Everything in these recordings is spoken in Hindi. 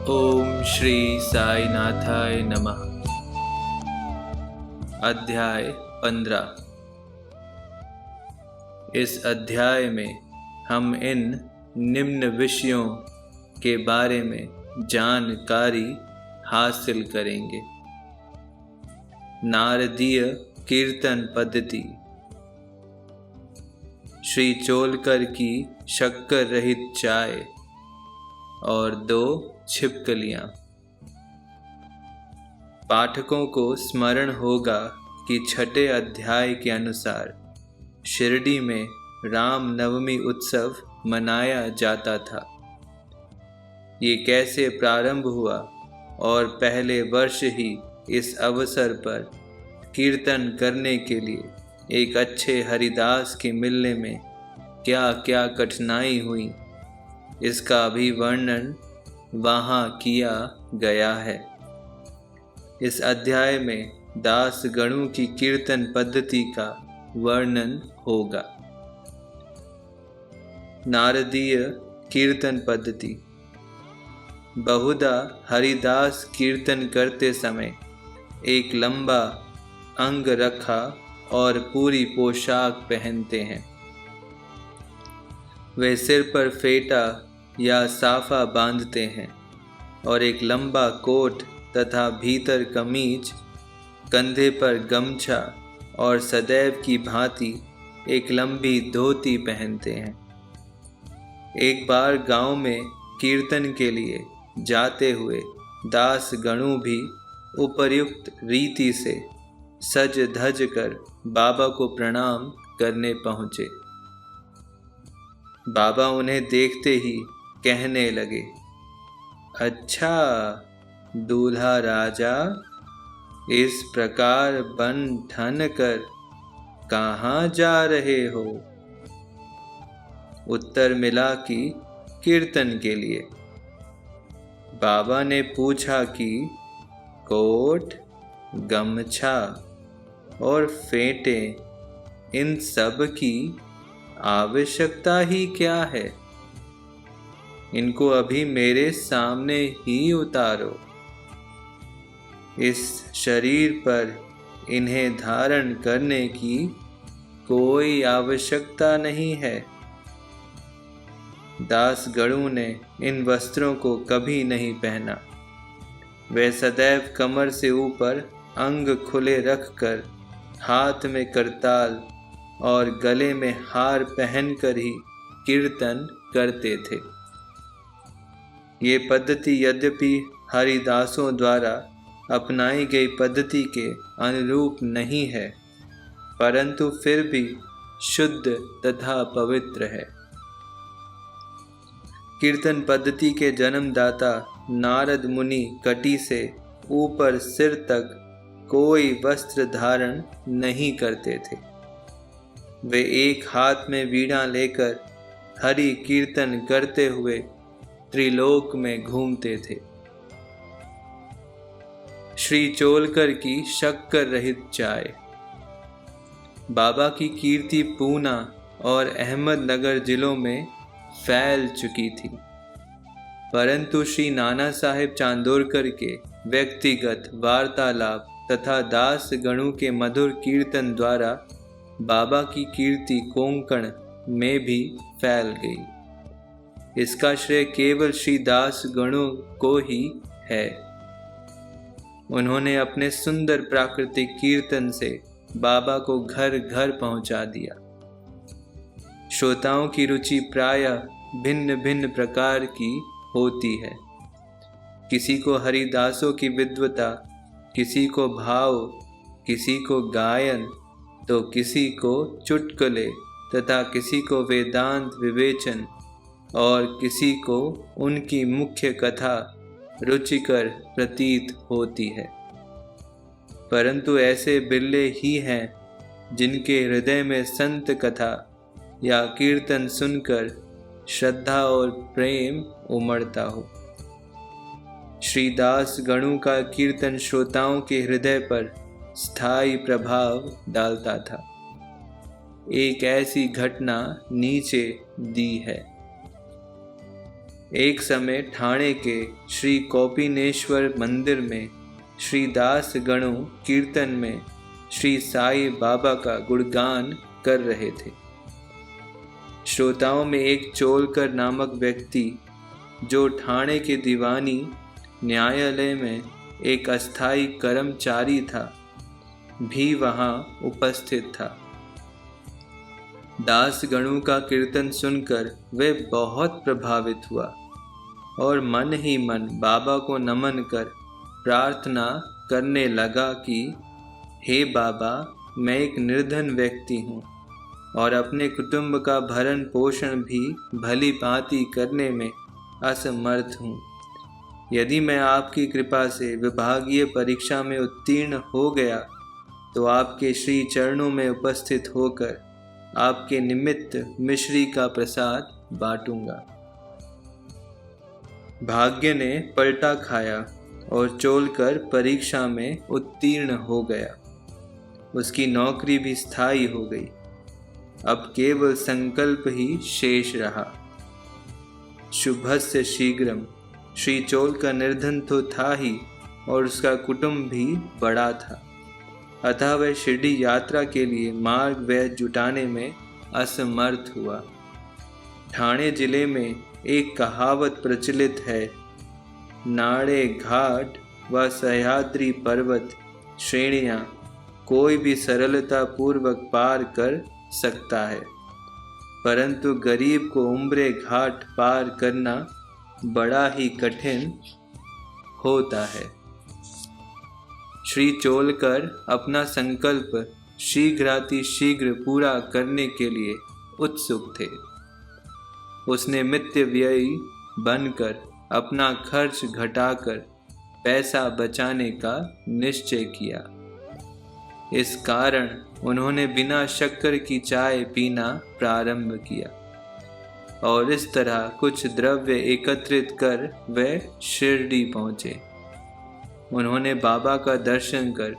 ओम श्री साई नाथाय नमः। अध्याय 15। इस अध्याय में हम इन निम्न विषयों के बारे में जानकारी हासिल करेंगे। नारदीय कीर्तन पद्धति, श्री चोलकर की शक्कर रहित चाय और 2 छिपकलियां। पाठकों को स्मरण होगा कि 6ठे अध्याय के अनुसार शिरडी में राम नवमी उत्सव मनाया जाता था। ये कैसे प्रारंभ हुआ और पहले वर्ष ही इस अवसर पर कीर्तन करने के लिए एक अच्छे हरिदास के मिलने में क्या क्या कठिनाई हुई, इसका भी वर्णन वहाँ किया गया है। इस अध्याय में दास गणों की कीर्तन पद्धति का वर्णन होगा। नारदीय कीर्तन पद्धति। बहुधा हरिदास कीर्तन करते समय एक लंबा अंग रखा और पूरी पोशाक पहनते हैं। वे सिर पर फेटा या साफा बांधते हैं और एक लंबा कोट तथा भीतर कमीज, कंधे पर गमछा और सदैव की भांति एक लंबी धोती पहनते हैं। एक बार गांव में कीर्तन के लिए जाते हुए दास गणों भी उपर्युक्त रीति से सज धज कर बाबा को प्रणाम करने पहुँचे। बाबा उन्हें देखते ही कहने लगे, अच्छा दूल्हा राजा, इस प्रकार बन ठन कर कहाँ जा रहे हो? उत्तर मिला कि कीर्तन के लिए। बाबा ने पूछा कि कोट, गमछा और फेंटे, इन सब की आवश्यकता ही क्या है? इनको अभी मेरे सामने ही उतारो। इस शरीर पर इन्हें धारण करने की कोई आवश्यकता नहीं है। दास गणों ने इन वस्त्रों को कभी नहीं पहना। वे सदैव कमर से ऊपर अंग खुले रखकर हाथ में करताल और गले में हार पहनकर ही कीर्तन करते थे। ये पद्धति यद्यपि हरिदासों द्वारा अपनाई गई पद्धति के अनुरूप नहीं है, परंतु फिर भी शुद्ध तथा पवित्र है। कीर्तन पद्धति के जन्मदाता नारद मुनि कटी से ऊपर सिर तक कोई वस्त्र धारण नहीं करते थे। वे एक हाथ में वीणा लेकर हरि कीर्तन करते हुए त्रिलोक में घूमते थे। श्री चोलकर की शक्कर रहित चाय। बाबा की कीर्ति पूना और अहमदनगर जिलों में फैल चुकी थी, परंतु श्री नाना साहेब चांदोरकर के व्यक्तिगत वार्तालाप तथा दास गणों के मधुर कीर्तन द्वारा बाबा की कीर्ति कोंकण में भी फैल गई। इसका श्रेय केवल श्री दास गणों को ही है। उन्होंने अपने सुंदर प्राकृतिक कीर्तन से बाबा को घर घर पहुंचा दिया। श्रोताओं की रुचि प्रायः भिन्न भिन्न प्रकार की होती है। किसी को हरिदासों की विद्वता, किसी को भाव, किसी को गायन, तो किसी को चुटकुले तथा किसी को वेदांत विवेचन और किसी को उनकी मुख्य कथा रुचिकर प्रतीत होती है। परंतु ऐसे बिरले ही हैं जिनके हृदय में संत कथा या कीर्तन सुनकर श्रद्धा और प्रेम उमड़ता हो। श्री दास गणों का कीर्तन श्रोताओं के हृदय पर स्थायी प्रभाव डालता था। एक ऐसी घटना नीचे दी है। एक समय ठाणे के श्री कौपिनेश्वर मंदिर में श्री दास गणों कीर्तन में श्री साईं बाबा का गुणगान कर रहे थे। श्रोताओं में एक चोलकर नामक व्यक्ति, जो ठाणे के दीवानी न्यायालय में एक अस्थायी कर्मचारी था, भी वहां उपस्थित था। दास गणों का कीर्तन सुनकर वे बहुत प्रभावित हुआ और मन ही मन बाबा को नमन कर प्रार्थना करने लगा कि हे बाबा, मैं एक निर्धन व्यक्ति हूँ और अपने कुटुंब का भरण पोषण भी भली भांति करने में असमर्थ हूँ। यदि मैं आपकी कृपा से विभागीय परीक्षा में उत्तीर्ण हो गया तो आपके श्री चरणों में उपस्थित होकर आपके निमित्त मिश्री का प्रसाद बांटूंगा। भाग्य ने पलटा खाया और चोलकर परीक्षा में उत्तीर्ण हो गया। उसकी नौकरी भी स्थायी हो गई। अब केवल संकल्प ही शेष रहा। शुभस्य शीघ्रम। श्री चोलकर निर्धन तो था ही और उसका कुटुंब भी बड़ा था, अतः वह शिरडी यात्रा के लिए मार्ग व्यय जुटाने में असमर्थ हुआ। ठाणे जिले में एक कहावत प्रचलित है, नाड़े घाट व सह्याद्री पर्वत श्रेणियां कोई भी सरलता पूर्वक पार कर सकता है, परंतु गरीब को उम्रे घाट पार करना बड़ा ही कठिन होता है। श्री चोलकर अपना संकल्प शीघ्रातिशीघ्र पूरा करने के लिए उत्सुक थे। उसने मित्य व्ययी बनकर अपना खर्च घटाकर पैसा बचाने का निश्चय किया। इस कारण उन्होंने बिना शक्कर की चाय पीना प्रारंभ किया और इस तरह कुछ द्रव्य एकत्रित कर वे शिरडी पहुँचे। उन्होंने बाबा का दर्शन कर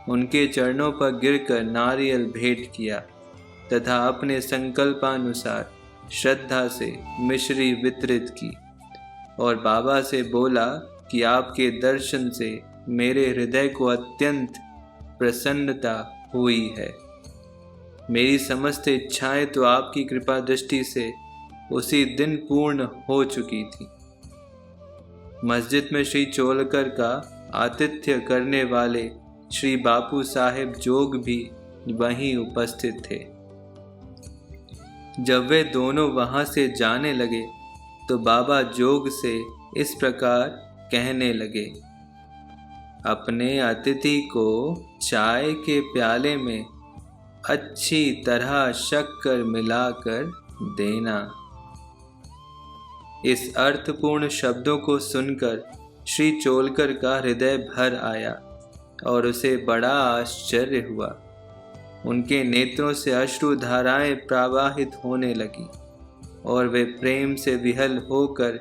उनके चरणों पर गिरकर नारियल भेंट किया तथा अपने संकल्पानुसार श्रद्धा से मिश्री वितरित की और बाबा से बोला कि आपके दर्शन से मेरे हृदय को अत्यंत प्रसन्नता हुई है। मेरी समस्त इच्छाएं तो आपकी कृपा दृष्टि से उसी दिन पूर्ण हो चुकी थी। मस्जिद में श्री चोलकर का आतिथ्य करने वाले श्री बापू साहेब जोग भी वहीं उपस्थित थे। जब वे दोनों वहां से जाने लगे तो बाबा जोग से इस प्रकार कहने लगे, अपने अतिथि को चाय के प्याले में अच्छी तरह शक्कर मिलाकर देना। इस अर्थपूर्ण शब्दों को सुनकर श्री चोलकर का हृदय भर आया और उसे बड़ा आश्चर्य हुआ। उनके नेत्रों से अश्रु धाराएं प्रवाहित होने लगी और वे प्रेम से विहल होकर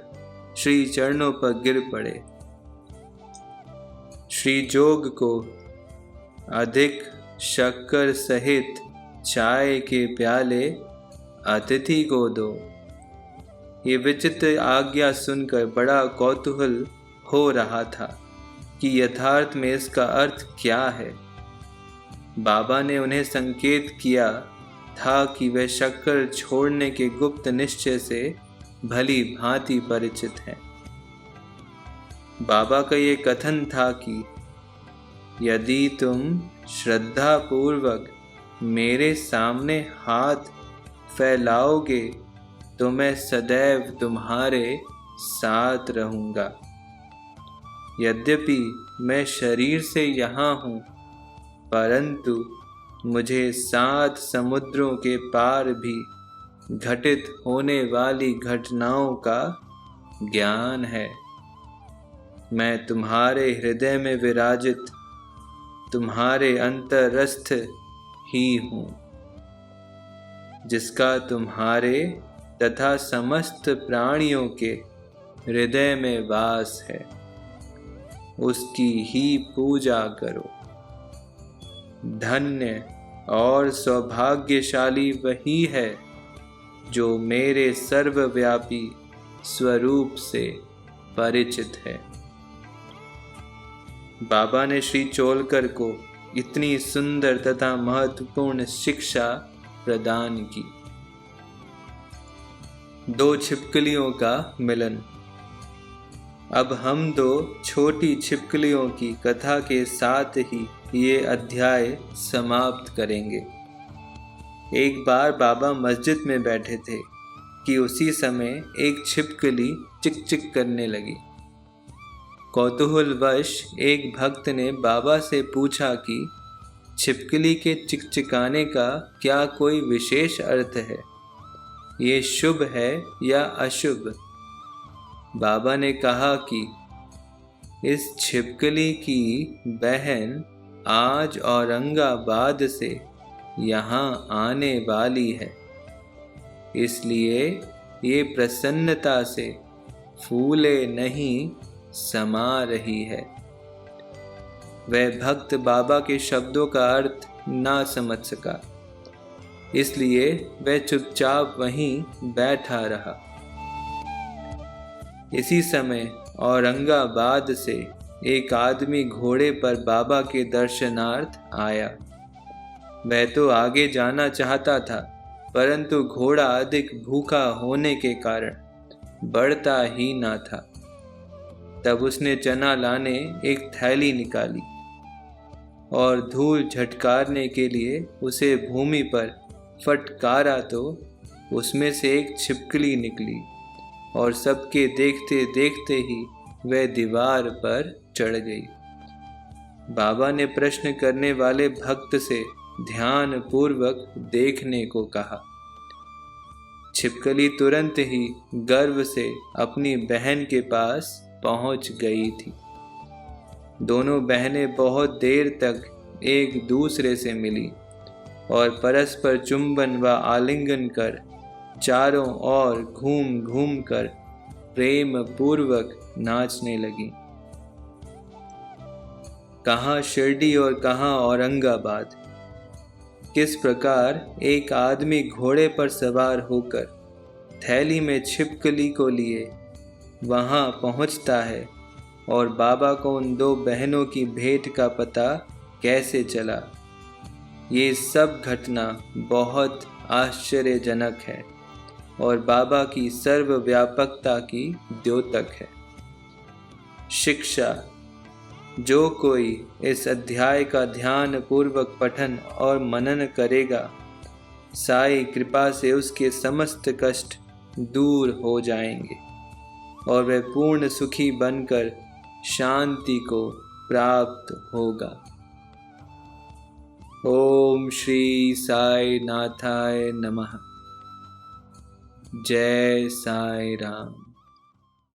श्री चरणों पर गिर पड़े। श्री जोग को अधिक शक्कर सहित चाय के प्याले अतिथि को दो। ये विचित्र आज्ञा सुनकर बड़ा कौतूहल हो रहा था कि यथार्थ में इसका अर्थ क्या है। बाबा ने उन्हें संकेत किया था कि वे शक्कर छोड़ने के गुप्त निश्चय से भली भांति परिचित हैं। बाबा का ये कथन था कि यदि तुम श्रद्धा पूर्वक मेरे सामने हाथ फैलाओगे तो मैं सदैव तुम्हारे साथ रहूँगा। यद्यपि मैं शरीर से यहाँ हूँ, परंतु मुझे 7 समुद्रों के पार भी घटित होने वाली घटनाओं का ज्ञान है। मैं तुम्हारे हृदय में विराजित तुम्हारे अंतरस्थ ही हूँ, जिसका तुम्हारे तथा समस्त प्राणियों के हृदय में वास है। उसकी ही पूजा करो। धन्य और सौभाग्यशाली वही है जो मेरे सर्वव्यापी स्वरूप से परिचित है। बाबा ने श्री चोलकर को इतनी सुंदर तथा महत्वपूर्ण शिक्षा प्रदान की। दो छिपकलियों का मिलन। अब हम दो छोटी छिपकलियों की कथा के साथ ही ये अध्याय समाप्त करेंगे। एक बार बाबा मस्जिद में बैठे थे कि उसी समय एक छिपकली चिक चिक करने लगी। कौतूहलवश एक भक्त ने बाबा से पूछा कि छिपकली के चिकचिकाने का क्या कोई विशेष अर्थ है? ये शुभ है या अशुभ? बाबा ने कहा कि इस छिपकली की बहन आज औरंगाबाद से यहाँ आने वाली है, इसलिए ये प्रसन्नता से फूले नहीं समा रही है। वह भक्त बाबा के शब्दों का अर्थ ना समझ सका, इसलिए वह चुपचाप वहीं बैठा रहा। इसी समय औरंगाबाद से एक आदमी घोड़े पर बाबा के दर्शनार्थ आया। वह तो आगे जाना चाहता था, परंतु घोड़ा अधिक भूखा होने के कारण बढ़ता ही ना था। तब उसने चना लाने एक थैली निकाली और धूल झटकारने के लिए उसे भूमि पर फटकारा तो उसमें से एक छिपकली निकली और सबके देखते देखते ही वह दीवार पर चढ़ गई। बाबा ने प्रश्न करने वाले भक्त से ध्यान पूर्वक देखने को कहा। छिपकली तुरंत ही गर्व से अपनी बहन के पास पहुंच गई थी। दोनों बहनें बहुत देर तक एक दूसरे से मिली और परस्पर चुंबन व आलिंगन कर चारों ओर घूम घूम कर प्रेम पूर्वक नाचने लगी। कहाँ शिरडी और कहाँ औरंगाबाद। किस प्रकार एक आदमी घोड़े पर सवार होकर थैली में छिपकली को लिए वहाँ पहुँचता है और बाबा को उन दो बहनों की भेंट का पता कैसे चला। ये सब घटना बहुत आश्चर्यजनक है और बाबा की सर्वव्यापकता की द्योतक है। शिक्षा। जो कोई इस अध्याय का ध्यान पूर्वक पठन और मनन करेगा, साई कृपा से उसके समस्त कष्ट दूर हो जाएंगे और वह पूर्ण सुखी बनकर शांति को प्राप्त होगा। ओम श्री साई नाथाय नमः। जय साई राम।